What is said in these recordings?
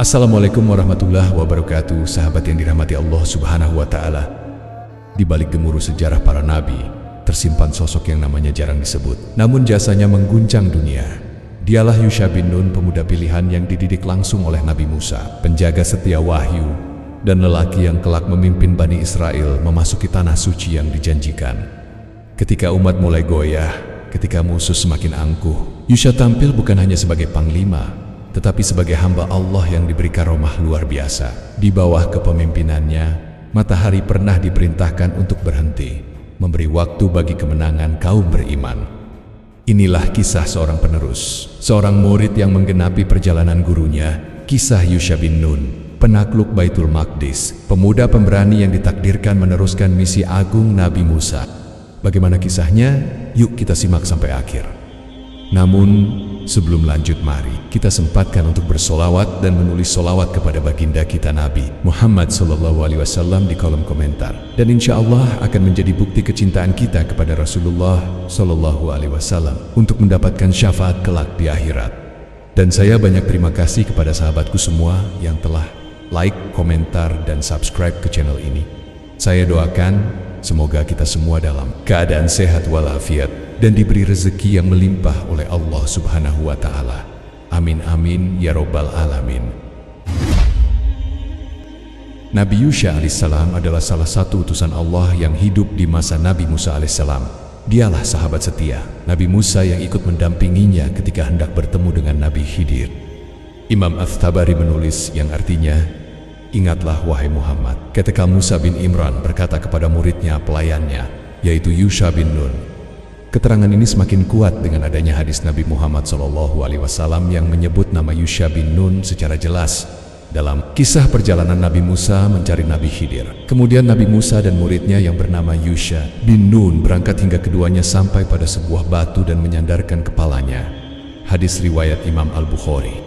Assalamualaikum warahmatullahi wabarakatuh, sahabat yang dirahmati Allah Subhanahu wa Ta'ala. Di balik gemuruh sejarah para nabi, tersimpan sosok yang namanya jarang disebut, namun jasanya mengguncang dunia. Dialah Yusha bin Nun, pemuda pilihan yang dididik langsung oleh Nabi Musa, penjaga setia wahyu, dan lelaki yang kelak memimpin Bani Israel memasuki tanah suci yang dijanjikan. Ketika umat mulai goyah, ketika musuh semakin angkuh, Yusha tampil bukan hanya sebagai panglima, tetapi sebagai hamba Allah yang diberi karomah luar biasa. Di bawah kepemimpinannya, matahari pernah diperintahkan untuk berhenti, memberi waktu bagi kemenangan kaum beriman. Inilah kisah seorang penerus, seorang murid yang menggenapi perjalanan gurunya, kisah Yusha bin Nun, penakluk Baitul Maqdis, pemuda pemberani yang ditakdirkan meneruskan misi agung Nabi Musa. Bagaimana kisahnya? Yuk kita simak sampai akhir. Namun, sebelum lanjut, mari kita sempatkan untuk bersolawat dan menulis solawat kepada baginda kita Nabi Muhammad SAW di kolom komentar. Dan insya Allah akan menjadi bukti kecintaan kita kepada Rasulullah SAW untuk mendapatkan syafaat kelak di akhirat. Dan saya banyak terima kasih kepada sahabatku semua yang telah like, komentar, dan subscribe ke channel ini. Saya doakan semoga kita semua dalam keadaan sehat walafiat dan diberi rezeki yang melimpah oleh Allah Subhanahu wa Ta'ala. Amin amin ya robbal alamin. Nabi Yusha alaihissalam adalah salah satu utusan Allah yang hidup di masa Nabi Musa alaihissalam. Dialah sahabat setia Nabi Musa yang ikut mendampinginya ketika hendak bertemu dengan Nabi Khidir. Imam At-Tabari menulis yang artinya, "Ingatlah wahai Muhammad, ketika Musa bin Imran berkata kepada muridnya pelayannya, yaitu Yusha bin Nun." Keterangan ini semakin kuat dengan adanya hadis Nabi Muhammad SAW yang menyebut nama Yusha bin Nun secara jelas dalam kisah perjalanan Nabi Musa mencari Nabi Khidir. Kemudian Nabi Musa dan muridnya yang bernama Yusha bin Nun berangkat hingga keduanya sampai pada sebuah batu dan menyandarkan kepalanya. Hadis riwayat Imam Al-Bukhari.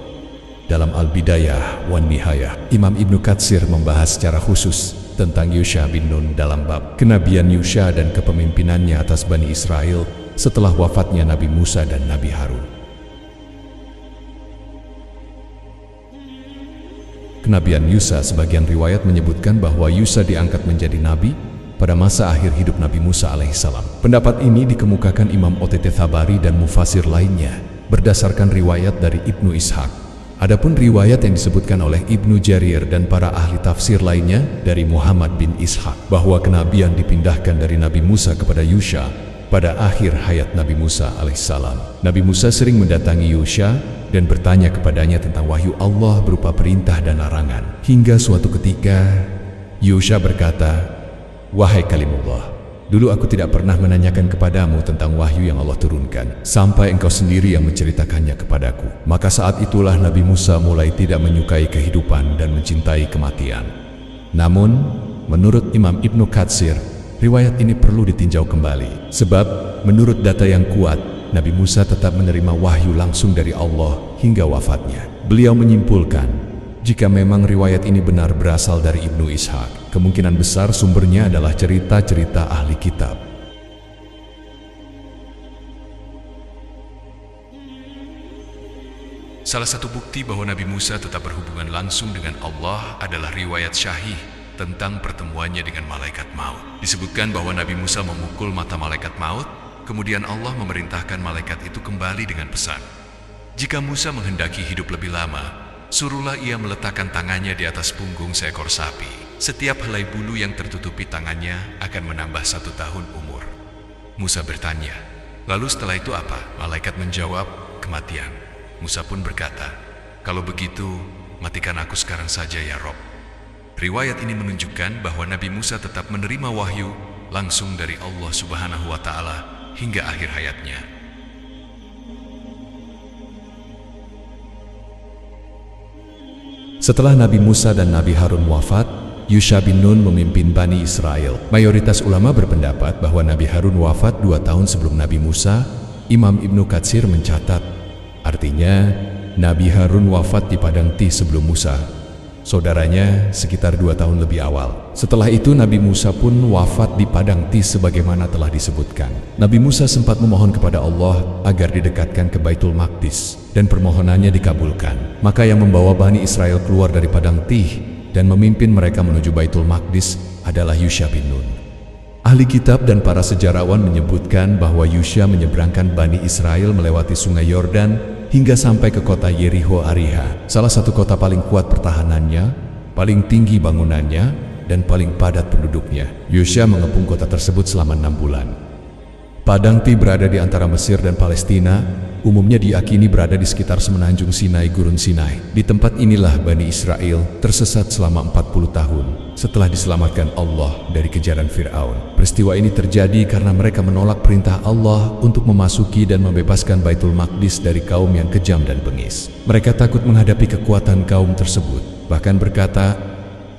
Dalam Al-Bidayah wan Nihayah, Imam Ibnu Katsir membahas secara khusus tentang Yusha bin Nun dalam bab kenabian Yusha dan kepemimpinannya atas Bani Israel setelah wafatnya Nabi Musa dan Nabi Harun. Kenabian Yusha, sebagian riwayat menyebutkan bahwa Yusha diangkat menjadi nabi pada masa akhir hidup Nabi Musa alaihissalam. Pendapat ini dikemukakan Imam At-Tabari dan mufasir lainnya berdasarkan riwayat dari Ibnu Ishaq. Adapun riwayat yang disebutkan oleh Ibnu Jarir dan para ahli tafsir lainnya dari Muhammad bin Ishaq bahwa kenabian dipindahkan dari Nabi Musa kepada Yusha pada akhir hayat Nabi Musa alaihissalam. Nabi Musa sering mendatangi Yusha dan bertanya kepadanya tentang wahyu Allah berupa perintah dan larangan. Hingga suatu ketika Yusha berkata, "Wahai kalimullah, dulu aku tidak pernah menanyakan kepadamu tentang wahyu yang Allah turunkan, sampai engkau sendiri yang menceritakannya kepadaku." Maka saat itulah Nabi Musa mulai tidak menyukai kehidupan dan mencintai kematian. Namun, menurut Imam Ibnu Katsir, riwayat ini perlu ditinjau kembali. Sebab, menurut data yang kuat, Nabi Musa tetap menerima wahyu langsung dari Allah hingga wafatnya. Beliau menyimpulkan, jika memang riwayat ini benar berasal dari Ibnu Ishaq, kemungkinan besar sumbernya adalah cerita-cerita ahli kitab. Salah satu bukti bahwa Nabi Musa tetap berhubungan langsung dengan Allah adalah riwayat syahih tentang pertemuannya dengan malaikat maut. Disebutkan bahwa Nabi Musa memukul mata malaikat maut, kemudian Allah memerintahkan malaikat itu kembali dengan pesan, "Jika Musa menghendaki hidup lebih lama, suruhlah ia meletakkan tangannya di atas punggung seekor sapi. Setiap helai bulu yang tertutupi tangannya akan menambah 1 tahun umur." Musa bertanya, "Lalu setelah itu apa?" Malaikat menjawab, "Kematian." Musa pun berkata, "Kalau begitu, matikan aku sekarang saja ya Rob." Riwayat ini menunjukkan bahwa Nabi Musa tetap menerima wahyu langsung dari Allah Subhanahu wa Ta'ala hingga akhir hayatnya. Setelah Nabi Musa dan Nabi Harun wafat, Yusha bin Nun memimpin Bani Israel. Mayoritas ulama berpendapat bahwa Nabi Harun wafat 2 tahun sebelum Nabi Musa. Imam Ibnu Katsir mencatat, artinya Nabi Harun wafat di padang Tih sebelum Musa. saudaranya sekitar 2 tahun lebih awal. Setelah itu Nabi Musa pun wafat di padang Ti sebagaimana telah disebutkan. Nabi Musa sempat memohon kepada Allah agar didekatkan ke Baitul Maqdis dan permohonannya dikabulkan. Maka yang membawa Bani Israel keluar dari padang Ti dan memimpin mereka menuju Baitul Maqdis adalah Yusha bin Nun. Ahli kitab dan para sejarawan menyebutkan bahwa Yusha menyeberangkan Bani Israel melewati sungai Yordan hingga sampai ke kota Yeriho Ariha, salah satu kota paling kuat pertahanannya, paling tinggi bangunannya, dan paling padat penduduknya. Yusha mengepung kota tersebut selama 6 bulan. Padang Ti berada di antara Mesir dan Palestina, umumnya diyakini berada di sekitar semenanjung Sinai, Gurun Sinai. Di tempat inilah Bani Israel tersesat selama 40 tahun setelah diselamatkan Allah dari kejaran Fir'aun. Peristiwa ini terjadi karena mereka menolak perintah Allah untuk memasuki dan membebaskan Baitul Maqdis dari kaum yang kejam dan bengis. Mereka takut menghadapi kekuatan kaum tersebut, bahkan berkata,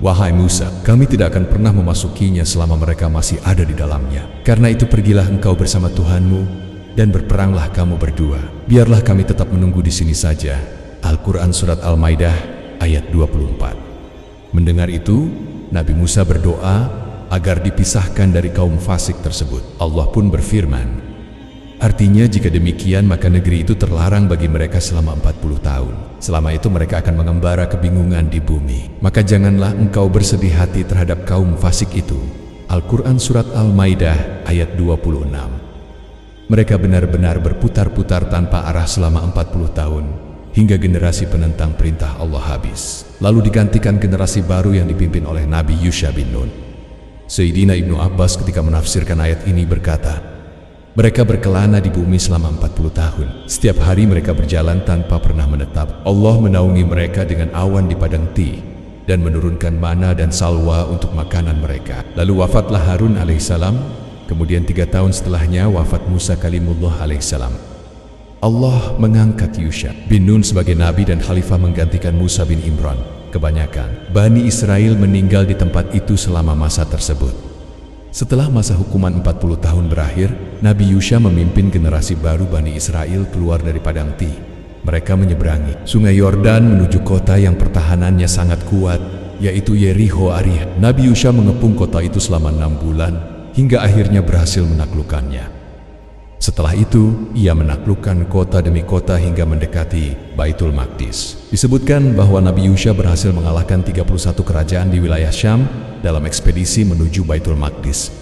"Wahai Musa, kami tidak akan pernah memasukinya selama mereka masih ada di dalamnya. Karena itu pergilah engkau bersama Tuhanmu dan berperanglah kamu berdua. Biarlah kami tetap menunggu di sini saja." Al-Quran Surat Al-Maidah ayat 24. Mendengar itu, Nabi Musa berdoa agar dipisahkan dari kaum fasik tersebut. Allah pun berfirman, artinya jika demikian maka negeri itu terlarang bagi mereka selama 40 tahun. Selama itu mereka akan mengembara kebingungan di bumi. Maka janganlah engkau bersedih hati terhadap kaum fasik itu. Al-Quran Surat Al-Maidah ayat 26. Mereka benar-benar berputar-putar tanpa arah selama 40 tahun, hingga generasi penentang perintah Allah habis. Lalu digantikan generasi baru yang dipimpin oleh Nabi Yusha bin Nun. Sayyidina Ibnu Abbas ketika menafsirkan ayat ini berkata, mereka berkelana di bumi selama 40 tahun. Setiap hari mereka berjalan tanpa pernah menetap. Allah menaungi mereka dengan awan di padang Ti dan menurunkan mana dan salwa untuk makanan mereka. Lalu wafatlah Harun alaihissalam. Kemudian 3 tahun setelahnya wafat Musa kalimullah alaihissalam. Allah mengangkat Yusha bin Nun sebagai nabi dan khalifah menggantikan Musa bin Imran. Kebanyakan Bani Israel meninggal di tempat itu selama masa tersebut. Setelah masa hukuman 40 tahun berakhir, Nabi Yusha memimpin generasi baru Bani Israel keluar dari padang Ti. Mereka menyeberangi sungai Yordan menuju kota yang pertahanannya sangat kuat, yaitu Yeriho Ariha. Nabi Yusha mengepung kota itu selama 6 bulan, hingga akhirnya berhasil menaklukkannya. Setelah itu, ia menaklukkan kota demi kota hingga mendekati Baitul Maqdis. Disebutkan bahwa Nabi Yusha berhasil mengalahkan 31 kerajaan di wilayah Syam dalam ekspedisi menuju Baitul Maqdis.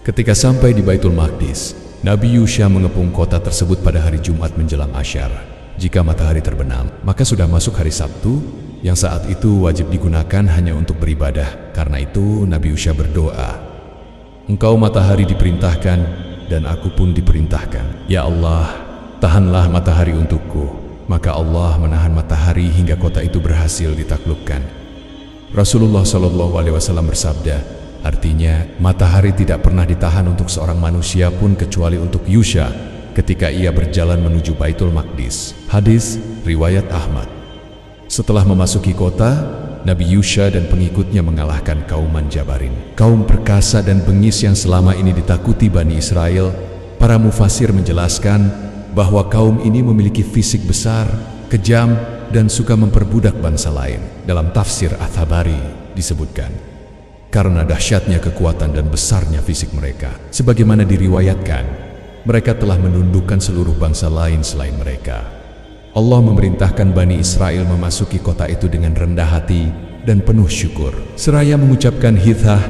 Ketika sampai di Baitul Maqdis, Nabi Yusha mengepung kota tersebut pada hari Jumat menjelang Asyar. Jika matahari terbenam, maka sudah masuk hari Sabtu, yang saat itu wajib digunakan hanya untuk beribadah. Karena itu, Nabi Yusha berdoa, "Engkau matahari diperintahkan, dan aku pun diperintahkan. Ya Allah, tahanlah matahari untukku." Maka Allah menahan matahari hingga kota itu berhasil ditaklukkan. Rasulullah SAW bersabda, artinya matahari tidak pernah ditahan untuk seorang manusia pun kecuali untuk Yusha ketika ia berjalan menuju Baitul Maqdis. Hadis riwayat Ahmad. Setelah memasuki kota, Nabi Yusha dan pengikutnya mengalahkan kaum Jabarin, kaum perkasa dan bengis yang selama ini ditakuti Bani Israel. Para mufasir menjelaskan bahwa kaum ini memiliki fisik besar, kejam, dan suka memperbudak bangsa lain. Dalam tafsir At-Tabari disebutkan, karena dahsyatnya kekuatan dan besarnya fisik mereka, sebagaimana diriwayatkan, mereka telah menundukkan seluruh bangsa lain selain mereka. Allah memerintahkan Bani Israel memasuki kota itu dengan rendah hati dan penuh syukur. Seraya mengucapkan hithah,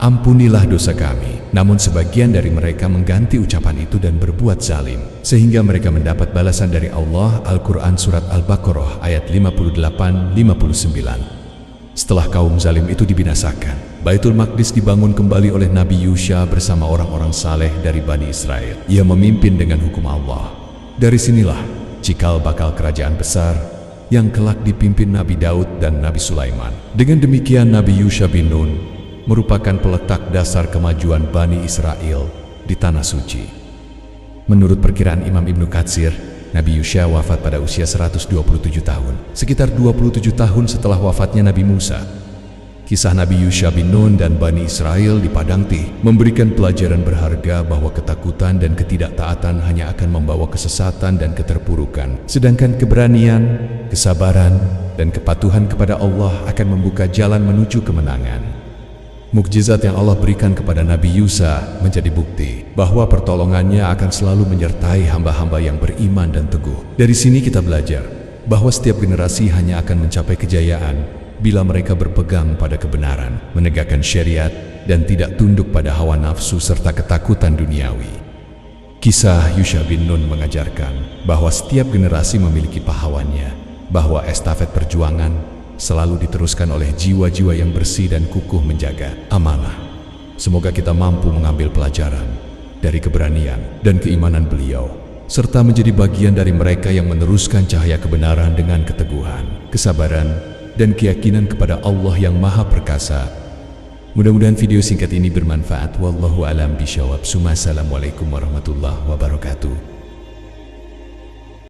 ampunilah dosa kami. Namun sebagian dari mereka mengganti ucapan itu dan berbuat zalim, sehingga mereka mendapat balasan dari Allah. Al-Quran Surat Al-Baqarah ayat 58-59. Setelah kaum zalim itu dibinasakan, Baitul Maqdis dibangun kembali oleh Nabi Yusha bersama orang-orang saleh dari Bani Israel. Ia memimpin dengan hukum Allah. Dari sinilah cikal bakal kerajaan besar yang kelak dipimpin Nabi Daud dan Nabi Sulaiman. Dengan demikian Nabi Yusha bin Nun merupakan peletak dasar kemajuan Bani Israel di Tanah Suci. Menurut perkiraan Imam Ibnu Katsir, Nabi Yusha wafat pada usia 127 tahun, sekitar 27 tahun setelah wafatnya Nabi Musa. Kisah Nabi Yusha bin Nun dan Bani Israel di Padang Tih memberikan pelajaran berharga bahwa ketakutan dan ketidaktaatan hanya akan membawa kesesatan dan keterpurukan, sedangkan keberanian, kesabaran, dan kepatuhan kepada Allah akan membuka jalan menuju kemenangan. Mukjizat yang Allah berikan kepada Nabi Yusha menjadi bukti bahwa pertolongannya akan selalu menyertai hamba-hamba yang beriman dan teguh. Dari sini kita belajar bahwa setiap generasi hanya akan mencapai kejayaan bila mereka berpegang pada kebenaran, menegakkan syariat, dan tidak tunduk pada hawa nafsu serta ketakutan duniawi. Kisah Yusha bin Nun mengajarkan bahwa setiap generasi memiliki pahlawannya, bahwa estafet perjuangan selalu diteruskan oleh jiwa-jiwa yang bersih dan kukuh menjaga amanah. Semoga kita mampu mengambil pelajaran dari keberanian dan keimanan beliau, serta menjadi bagian dari mereka yang meneruskan cahaya kebenaran dengan keteguhan, kesabaran, dan keyakinan kepada Allah yang Maha Perkasa. Mudah-mudahan video singkat ini bermanfaat. Wallahu a'lam bishawab. Assalamualaikum warahmatullahi wabarakatuh.